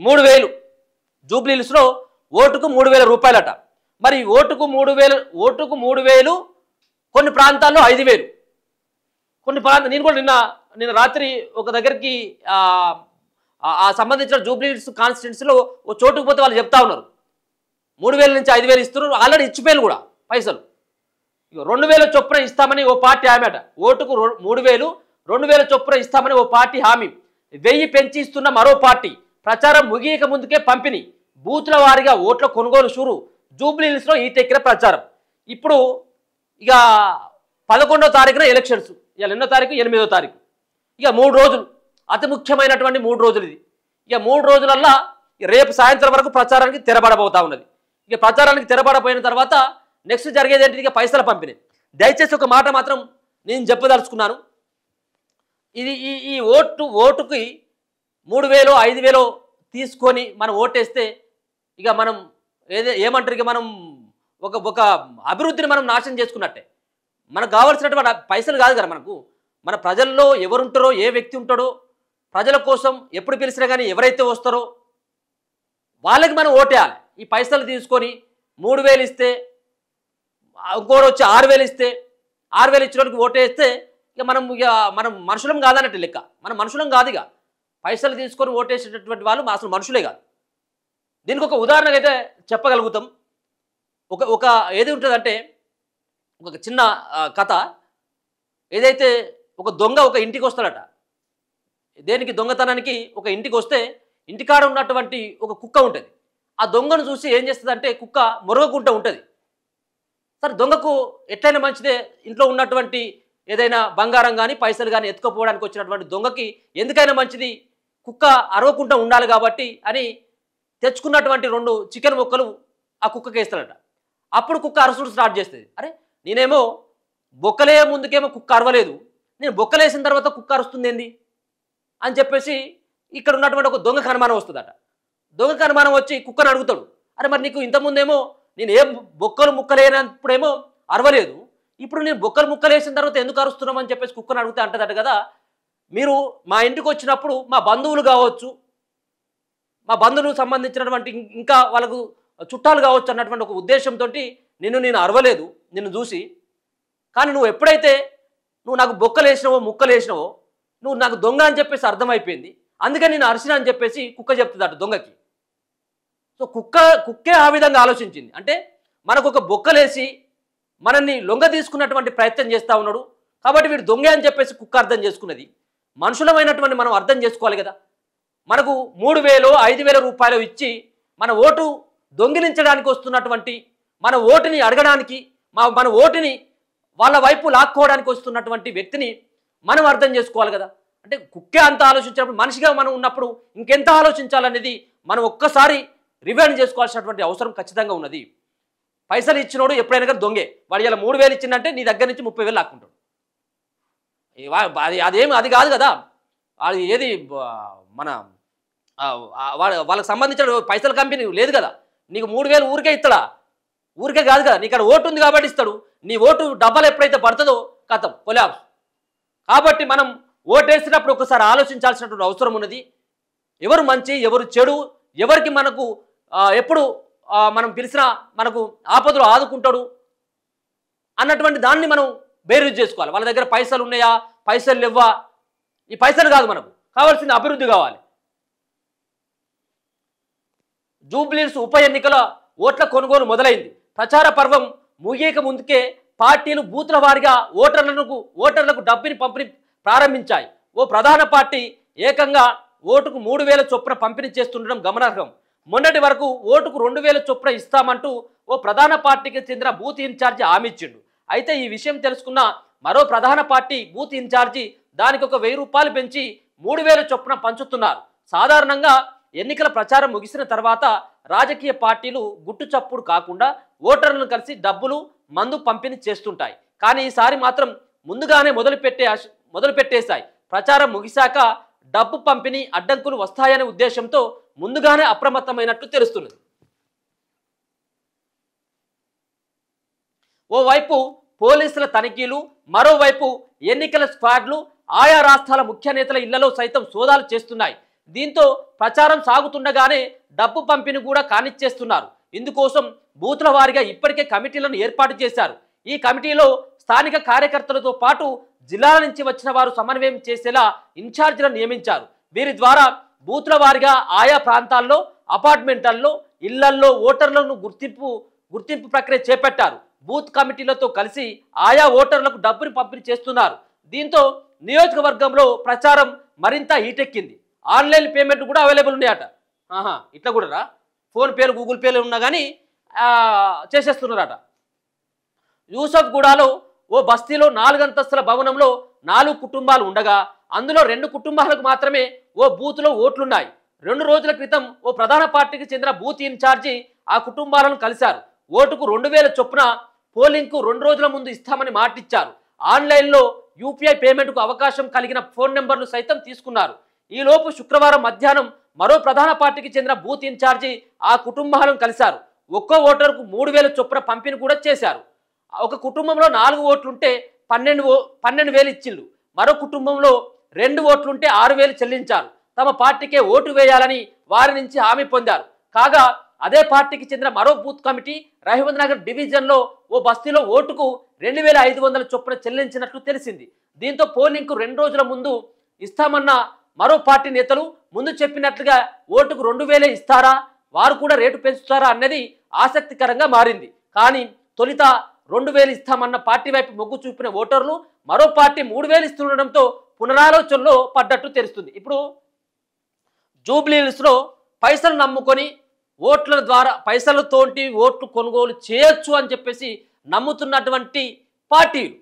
3000 జూబ్లీహిల్స్లో ఓటుకు 3000 రూపాయలట. మరి ఓటుకు 3000 కొన్ని ప్రాంతాల్లో 5000 కొన్ని ప్రాంతాలు. నేను కూడా నిన్న రాత్రి ఒక దగ్గరికి సంబంధించిన జూబ్లీహిల్స్ కాన్స్టిట్యున్సీలో ఓ చోటుకు పోతే వాళ్ళు చెప్తా ఉన్నారు 3000 నుంచి 5000 ఇస్తున్నారు, ఆల్రెడీ ఇచ్చిపోయారు కూడా పైసలు. 2000 చొప్పున ఇస్తామని ఓ పార్టీ హామీ అట. ఓటుకు 3000 2000 చొప్పున ఇస్తామని ఓ పార్టీ హామీ, 1000 పెంచి ఇస్తున్న మరో పార్టీ, ప్రచారం ముగియక ముందుకే పంపిణీ, బూత్ల వారీగా ఓట్ల కొనుగోలు షురు, జూబ్లీహిల్స్లో ఈటెక్కిన ప్రచారం. ఇప్పుడు ఇక 11వ తారీఖున ఎలక్షన్స్, ఇక 2వ తారీఖు 8వ తారీఖు, ఇక 3 రోజులు, అతి ముఖ్యమైనటువంటి 3 రోజులు ఇది. ఇక 3 రోజులల్లా రేపు సాయంత్రం వరకు ప్రచారానికి తెరబడబోతా ఉన్నది. ఇక ప్రచారానికి తెరబడపోయిన తర్వాత నెక్స్ట్ జరిగేది ఏంటి? ఇక పైసల పంపిణీ. దయచేసి ఒక మాట మాత్రం నేను చెప్పదలుచుకున్నాను. ఇది ఈ ఓటుకి 3000 5000 తీసుకొని మనం ఓటేస్తే ఇక మనం ఏమంటారు, ఇక మనం ఒక అభివృద్ధిని మనం నాశనం చేసుకున్నట్టే. మనకు కావాల్సినటువంటి పైసలు కాదు కదా మనకు. మన ప్రజల్లో ఎవరుంటారో, ఏ వ్యక్తి ఉంటాడో, ప్రజల కోసం ఎప్పుడు పిలిచినా కానీ ఎవరైతే వస్తారో వాళ్ళకి మనం ఓటేయాలి. ఈ పైసలు తీసుకొని 3000 ఇస్తే, ఇంకోటి వచ్చి 6000 ఇస్తే, 6000 ఇచ్చినోడికి ఓటేస్తే ఇక మనం మనుషులం కాదన్నట్టు లెక్క. మనం మనుషులం కాదు. ఇక పైసలు తీసుకొని ఓటేసేటటువంటి వాళ్ళు అసలు మనుషులే కాదు. దీనికి ఒక ఉదాహరణగా అయితే చెప్పగలుగుతాం. ఒక ఏది ఉంటుందంటే ఒక చిన్న కథ. ఏదైతే ఒక దొంగ ఒక ఇంటికి వస్తాడట. దేనికి? దొంగతనానికి ఒక ఇంటికి వస్తే ఇంటికాడ ఉన్నటువంటి ఒక కుక్క ఉంటుంది. ఆ దొంగను చూసి ఏం చేస్తుందంటే కుక్క మొరగకుంటూ ఉంటుంది. సరే, దొంగకు ఎట్లయినా మంచిదే, ఇంట్లో ఉన్నటువంటి ఏదైనా బంగారం కానీ పైసలు కానీ ఎత్తుకుపోవడానికి వచ్చినటువంటి దొంగకి ఎందుకైనా మంచిది కుక్క అరవకుండా ఉండాలి కాబట్టి అని తెచ్చుకున్నటువంటి 2 చికెన్ ముక్కలు ఆ కుక్కకి వేస్తాడట. అప్పుడు కుక్క అరసుడు స్టార్ట్ చేస్తుంది. అరే, నేనేమో బొక్కలే ముందుకేమో కుక్క అరవలేదు, నేను బొక్కలేసిన తర్వాత కుక్క అరుస్తుంది ఏంది అని చెప్పేసి ఇక్కడ ఉన్నటువంటి ఒక దొంగకు అనుమానం వస్తుందట. దొంగకు అనుమానం వచ్చి కుక్కను అడుగుతాడు, అరే మరి నీకు ఇంతకుముందేమో నేను ఏం బొక్కలు ముక్కలేనప్పుడేమో అరవలేదు, ఇప్పుడు నేను బొక్కలు ముక్కలేసిన తర్వాత ఎందుకు అరుస్తున్నాం అని చెప్పేసి కుక్కను అడిగితే అంటదట కదా, మీరు మా ఇంటికి వచ్చినప్పుడు మా బంధువులు కావచ్చు, మా బంధువులకు సంబంధించినటువంటి ఇంకా వాళ్ళకు చుట్టాలు కావచ్చు అన్నటువంటి ఒక ఉద్దేశంతో నేను అరవలేదు నిన్ను చూసి. కానీ నువ్వు ఎప్పుడైతే నువ్వు నాకు బొక్కలు వేసినావో ముక్కలు వేసినావో నువ్వు నాకు దొంగ అని చెప్పేసి అర్థమైపోయింది, అందుకని నేను అరిసిన అని చెప్పేసి కుక్క చెప్తుందట దొంగకి. సో కుక్కే ఆ విధంగా ఆలోచించింది. అంటే మనకు ఒక బొక్కలేసి మనల్ని లొంగ తీసుకున్నటువంటి ప్రయత్నం చేస్తూ ఉన్నాడు కాబట్టి వీడు దొంగ అని చెప్పేసి కుక్క అర్థం చేసుకున్నది. మనుషులమైనటువంటి మనం అర్థం చేసుకోవాలి కదా. మనకు 3000 5000 రూపాయలు ఇచ్చి మన ఓటు దొంగిలించడానికి వస్తున్నటువంటి, మన ఓటుని అడగడానికి, మన ఓటుని వాళ్ళ వైపు లాక్కోవడానికి వస్తున్నటువంటి వ్యక్తిని మనం అర్థం చేసుకోవాలి కదా. అంటే కుక్కే అంత ఆలోచించినప్పుడు మనిషిగా మనం ఉన్నప్పుడు ఇంకెంత ఆలోచించాలనేది మనం ఒక్కసారి రివైండ్ చేసుకోవాల్సినటువంటి అవసరం ఖచ్చితంగా ఉన్నది. పైసలు ఇచ్చినోడు ఎప్పుడైనా కానీ దొంగే. వాడు ఇలా 3000 ఇచ్చిందంటే నీ దగ్గర నుంచి 30,000 లాక్కుంటాడు. అది కాదు కదా. అది ఏది మన వాళ్ళకి సంబంధించిన పైసల కంపెనీ లేదు కదా. నీకు 3000 ఊరికే ఇస్తాడా? ఊరికే కాదు కదా. నీకు అక్కడ ఓటు ఉంది కాబట్టి ఇస్తాడు. నీ ఓటు డబ్బాలు ఎప్పుడైతే పడుతుందో కథం కొలాబ్స్. కాబట్టి మనం ఓటేసినప్పుడు ఒకసారి ఆలోచించాల్సినటువంటి అవసరం ఉన్నది. ఎవరు మంచి ఎవరు చెడు, ఎవరికి మనకు ఎప్పుడు మనం పిలిచినా మనకు ఆపదలు ఆదుకుంటాడు అన్నటువంటి దాన్ని మనం బేరీజ్ చేసుకోవాలి. వాళ్ళ దగ్గర పైసలు ఉన్నాయా, పైసలు లేవా, ఈ పైసలు కాదు, మనకు కావాల్సింది అభివృద్ధి కావాలి. జూబ్లీహిల్స్ ఉప ఎన్నికల ఓట్ల కొనుగోలు మొదలైంది. ప్రచార పర్వం ముగియక ముందుకే పార్టీలు బూత్ల వారీగా ఓటర్లకు డబ్బుని పంపిణీ ప్రారంభించాయి. ఓ ప్రధాన పార్టీ ఏకంగా ఓటుకు 3000 చొప్పున పంపిణీ చేస్తుండడం గమనార్హం. మొన్నటి వరకు ఓటుకు 2000 చొప్పున ఇస్తామంటూ ఓ ప్రధాన పార్టీకి చెందిన బూత్ ఇన్ఛార్జి హామీ ఇచ్చిండు. అయితే ఈ విషయం తెలుసుకున్న మరో ప్రధాన పార్టీ బూత్ ఇన్ఛార్జి దానికి ఒక 1000 రూపాయలు పెంచి 3000 చొప్పున పంచుతున్నారు. సాధారణంగా ఎన్నికల ప్రచారం ముగిసిన తర్వాత రాజకీయ పార్టీలు గుట్టు చప్పుడు కాకుండా ఓటర్లను కలిసి డబ్బులు మందు పంపిణీ చేస్తుంటాయి. కానీ ఈసారి మాత్రం ముందుగానే మొదలుపెట్టేశాయి. ప్రచారం ముగిశాక డబ్బు పంపిణీ అడ్డంకులు వస్తాయనే ఉద్దేశంతో ముందుగానే అప్రమత్తమైనట్లు తెలుస్తున్నది. ఓవైపు పోలీసుల తనిఖీలు, మరోవైపు ఎన్నికల స్క్వాడ్లు ఆయా రాష్ట్రాల ముఖ్య నేతల ఇళ్లలో సైతం సోదాలు చేస్తున్నాయి. దీంతో ప్రచారం సాగుతుండగానే డబ్బు పంపిణీ కూడా కానిచ్చేస్తున్నారు. ఇందుకోసం బూతుల వారీగా ఇప్పటికే కమిటీలను ఏర్పాటు చేశారు. ఈ కమిటీలో స్థానిక కార్యకర్తలతో పాటు జిల్లాల నుంచి వచ్చిన వారు సమన్వయం చేసేలా ఇన్ఛార్జీలను నియమించారు. వీరి ద్వారా బూతుల వారీగా ఆయా ప్రాంతాల్లో, అపార్ట్మెంట్లలో, ఇళ్లల్లో ఓటర్లను గుర్తింపు ప్రక్రియ చేపట్టారు. బూత్ కమిటీలతో కలిసి ఆయా ఓటర్లకు డబ్బుని పంపిణీ చేస్తున్నారు. దీంతో నియోజకవర్గంలో ప్రచారం మరింత హీటెక్కింది. ఆన్లైన్ పేమెంట్ కూడా అవైలబుల్ ఉన్నాయట. ఇట్లా కూడా ఫోన్ పేలు, గూగుల్ పేలు ఉన్నా కానీ చేసేస్తున్నారట. యూసఫ్గూడలో ఓ బస్తీలో 4 అంతస్తుల భవనంలో 4 కుటుంబాలు ఉండగా అందులో 2 కుటుంబాలకు మాత్రమే ఓ బూత్లో ఓట్లున్నాయి. 2 రోజుల క్రితం ఓ ప్రధాన పార్టీకి చెందిన బూత్ ఇన్ఛార్జి ఆ కుటుంబాలను కలిశారు. ఓటుకు 2000 చొప్పున పోలింగ్కు 2 రోజుల ముందు ఇస్తామని మాటిచ్చారు. ఆన్లైన్లో యూపీఐ పేమెంట్కు అవకాశం కలిగిన ఫోన్ నెంబర్లు సైతం తీసుకున్నారు. ఈలోపు శుక్రవారం మధ్యాహ్నం మరో ప్రధాన పార్టీకి చెందిన బూత్ ఇన్ఛార్జి ఆ కుటుంబాలను కలిశారు. ఒక్కో ఓటరుకు 3000 చొప్పున పంపిణీ కూడా చేశారు. ఒక కుటుంబంలో 4 ఓట్లుంటే 12,000 ఇచ్చిళ్ళు. మరో కుటుంబంలో 2 ఓట్లుంటే 6,000 చెల్లించారు. తమ పార్టీకే ఓటు వేయాలని వారి నుంచి హామీ పొందారు. కాగా అదే పార్టీకి చెందిన మరో బూత్ కమిటీ రహీమద్ నగర్ డివిజన్లో ఓ బస్తీలో ఓటుకు 2,500 చొప్పున చెల్లించినట్లు తెలిసింది. దీంతో పోలింగ్కు 2 రోజుల ముందు ఇస్తామన్న మరో పార్టీ నేతలు ముందు చెప్పినట్లుగా ఓటుకు 2,000 ఇస్తారా, వారు కూడా రేటు పెంచుతారా అన్నది ఆసక్తికరంగా మారింది. కానీ తొలిత 2,000 ఇస్తామన్న పార్టీ వైపు మొగ్గు చూపిన ఓటర్లు మరో పార్టీ 3,000 ఇస్తుండడంతో పునరాలోచనలో పడ్డట్టు తెలుస్తుంది. ఇప్పుడు జూబ్లీహిల్స్లో పైసలు నమ్ముకొని ఓట్ల ద్వారా పైసలతోటి ఓట్లు కొనుగోలు చేయొచ్చు అని చెప్పేసి నమ్ముతున్నటువంటి పార్టీలు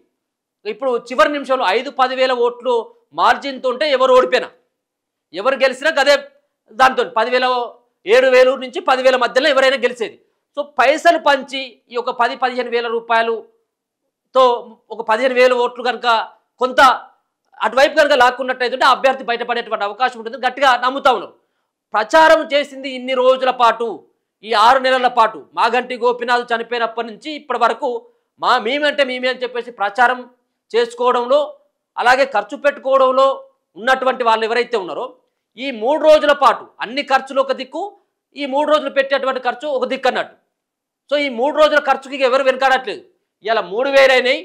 ఇప్పుడు చివరి నిమిషంలో 5-10,000 ఓట్లు మార్జిన్తో ఉంటే ఎవరు ఓడిపోయినా, ఎవరు గెలిచినా గదే దాంతో 10,000, 7,000 నుంచి 10,000 మధ్యలో ఎవరైనా గెలిచేది. సో పైసలు పంచి ఈ ఒక 10-15 వేల రూపాయలుతో ఒక 15,000 ఓట్లు కనుక కొంత అటువైపు కనుక లాక్కున్నట్టయితే అభ్యర్థి బయటపడేటువంటి అవకాశం ఉంటుంది గట్టిగా నమ్ముతా ఉన్నారు. ప్రచారం చేసింది ఇన్ని రోజుల పాటు, ఈ 6 నెలల పాటు, మాగంటి గోపినాథ్ చనిపోయినప్పటి నుంచి ఇప్పటి వరకు మేమే అని చెప్పేసి ప్రచారం చేసుకోవడంలో, అలాగే ఖర్చు పెట్టుకోవడంలో ఉన్నటువంటి వాళ్ళు ఎవరైతే ఉన్నారో ఈ 3 రోజుల పాటు అన్ని ఖర్చులు ఒక దిక్కు, ఈ 3 రోజులు పెట్టేటువంటి ఖర్చు ఒక దిక్కు అన్నట్టు. సో ఈ 3 రోజుల ఖర్చుకి ఎవరు వెనకాడట్లేదు. ఇలా 3,000 అయినాయి,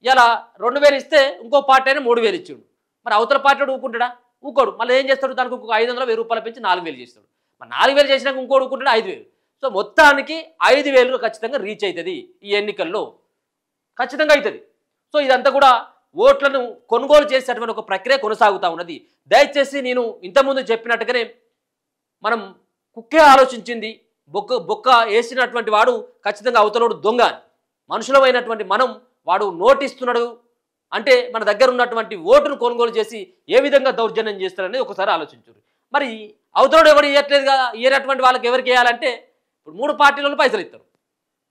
ఇలా 2,000 ఇస్తే ఇంకో పార్టీ అయినా 3,000 ఇచ్చిండు. మరి అవతల పార్టీ ఊకుంటాడా? ఊకోడు. మళ్ళీ ఏం చేస్తాడు? దానికి ఇంకొక 500-1000 రూపాయలు పెంచి 4,000 చేస్తాడు. మరి 4,000 చేసినాక ఇంకోటి ఊకుంటాడు 5,000. సో మొత్తానికి 5,000 ఖచ్చితంగా రీచ్ అవుతుంది ఈ ఎన్నికల్లో, ఖచ్చితంగా అవుతుంది. సో ఇదంతా కూడా ఓట్లను కొనుగోలు చేసేటువంటి ఒక ప్రక్రియ కొనసాగుతూ ఉన్నది. దయచేసి నేను ఇంతకుముందు చెప్పినట్టుగానే మనం కుక్కే ఆలోచించింది, బొక్క వేసినటువంటి వాడు ఖచ్చితంగా అవతలోడు దొంగ. మనుషులమైనటువంటి మనం వాడు నోటిస్తున్నాడు అంటే మన దగ్గర ఉన్నటువంటి ఓటును కొనుగోలు చేసి ఏ విధంగా దౌర్జన్యం చేస్తారనేది ఒకసారి ఆలోచించారు. మరి అవతలోడు ఎవరు ఇవ్వట్లేదుగా, ఇయ్యేటటువంటి వాళ్ళకి ఎవరికి వేయాలంటే ఇప్పుడు 3 పార్టీలలో పైసలు ఇస్తారు.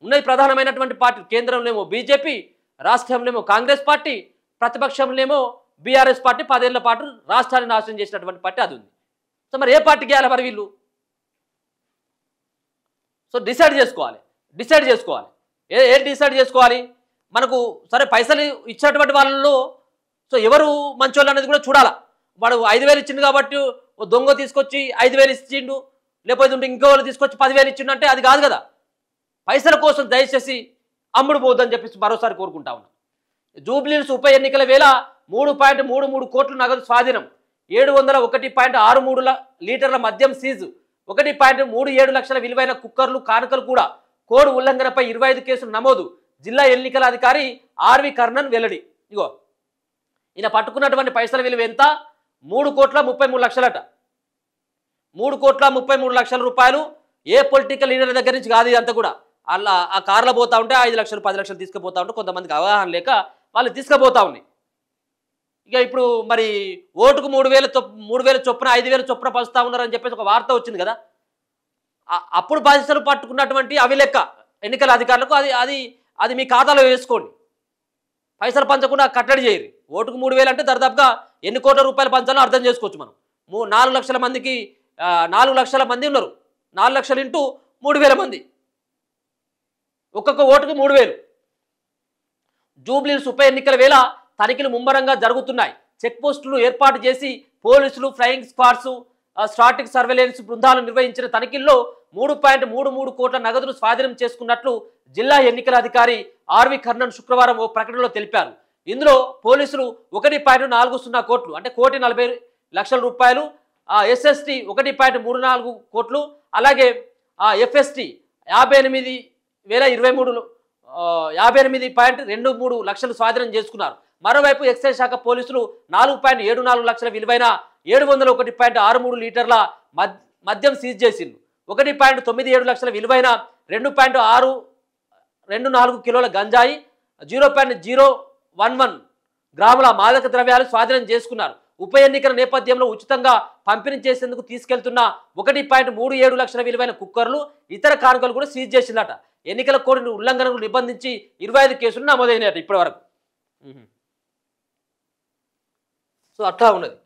ఉన్నది ప్రధానమైనటువంటి పార్టీ, కేంద్రంలో బీజేపీ, రాష్ట్రంలో కాంగ్రెస్ పార్టీ, ప్రతిపక్షంలో బీఆర్ఎస్ పార్టీ. 10 ఏళ్ల పాటు రాష్ట్రాన్ని నాశనం చేసినటువంటి పార్టీ అది ఉంది. సో మరి ఏ పార్టీకి వేయాలి మరి వీళ్ళు? సో డిసైడ్ చేసుకోవాలి. ఏం డిసైడ్ చేసుకోవాలి? మనకు సరే పైసలు ఇచ్చినటువంటి వాళ్ళలో సో ఎవరు మంచోళ్ళు అనేది కూడా చూడాలా. వాడు 5,000 ఇచ్చిండు కాబట్టి ఓ దొంగ తీసుకొచ్చి 5,000 ఇచ్చిండు, లేకపోతే ఇంకో వాళ్ళు తీసుకొచ్చి 10,000 ఇచ్చిండు అంటే అది కాదు కదా. పైసల కోసం దయచేసి అమ్ముడు పోద్దని చెప్పేసి మరోసారి కోరుకుంటా ఉన్నాం. జూబ్లీహిల్స్ ఉప ఎన్నికల వేళ 3.33 కోట్ల నగదు స్వాధీనం, 701.63 లీటర్ల మద్యం సీజు, 1.37 లక్షల విలువైన కుక్కర్లు, కానుకలు కూడా. కోడ్ ఉల్లంఘనపై 25 కేసులు నమోదు. జిల్లా ఎన్నికల అధికారి ఆర్వి కర్ణన్ వెల్లడి. ఇగో ఈయన పట్టుకున్నటువంటి పైసల విలువ ఎంత? 3,33 లక్షలట. 3,33 లక్షల రూపాయలు. ఏ పొలిటికల్ లీడర్ దగ్గర నుంచి కాదు ఇదంతా కూడా. అలా ఆ కార్లో పోతా ఉంటే 5 లక్షలు 10 లక్షలు తీసుకుపోతా ఉంటే కొంతమందికి అవగాహన లేక వాళ్ళు తీసుకుపోతా ఉన్నాయి. ఇక ఇప్పుడు మరి ఓటుకు 3,000 చొప్పున 5,000 చొప్పున పంచుతా ఉన్నారని చెప్పేసి ఒక వార్త వచ్చింది కదా. అప్పుడు బాధ్యతలు పట్టుకున్నటువంటి అవి లెక్క ఎన్నికల అధికారులకు అది మీ ఖాతాలో వేసుకోండి. పైసలు పంచకుండా కట్టడి చేయరు. ఓటుకు 3,000 అంటే దాదాపుగా ఎన్ని కోట్ల రూపాయలు పంచాలో అర్థం చేసుకోవచ్చు మనం. 4 లక్షల మందికి 4 లక్షల మంది ఉన్నారు. 4 లక్షలు ఇంటూ 3,000 మంది, ఒక్కొక్క ఓటుకు 3,000. జూబ్లీహిల్స్ ఉప ఎన్నికల వేళ తనిఖీలు ముమ్మరంగా జరుగుతున్నాయి. చెక్ పోస్టులు ఏర్పాటు చేసి పోలీసులు, ఫ్లయింగ్ స్క్వాడ్స్ స్టాటిక్ సర్వేలెన్స్ బృందాలు నిర్వహించిన తనిఖీల్లో 3.33 కోట్ల నగదును స్వాధీనం చేసుకున్నట్లు జిల్లా ఎన్నికల అధికారి ఆర్వి కర్ణన్ శుక్రవారం ఓ ప్రకటనలో తెలిపారు. ఇందులో పోలీసులు 1.40 కోట్లు అంటే 1,40,00,000 రూపాయలు, ఎస్ఎస్టీ 1.34 కోట్లు, అలాగే ఎఫ్ఎస్టీ 58,023 లక్షలు స్వాధీనం చేసుకున్నారు. మరోవైపు ఎక్సైజ్ శాఖ పోలీసులు 4.74 లక్షల విలువైన 701.63 లీటర్ల మద్యం సీజ్ చేసింది. 1.97 లక్షల విలువైన 2.624 కిలోల గంజాయి, 0.011 గ్రాముల మాదక ద్రవ్యాలు స్వాధీనం చేసుకున్నారు. ఉప ఎన్నికల నేపథ్యంలో ఉచితంగా పంపిణీ చేసేందుకు తీసుకెళ్తున్న 1.37 లక్షల విలువైన కుక్కర్లు, ఇతర కానుకలు కూడా సీజ్ చేసిందట. ఎన్నికల కోడ్ ఉల్లంఘనకు నిబంధించి 25 కేసులు నమోదైనాయట ఇప్పటి వరకు. సో అట్లా ఉన్నది.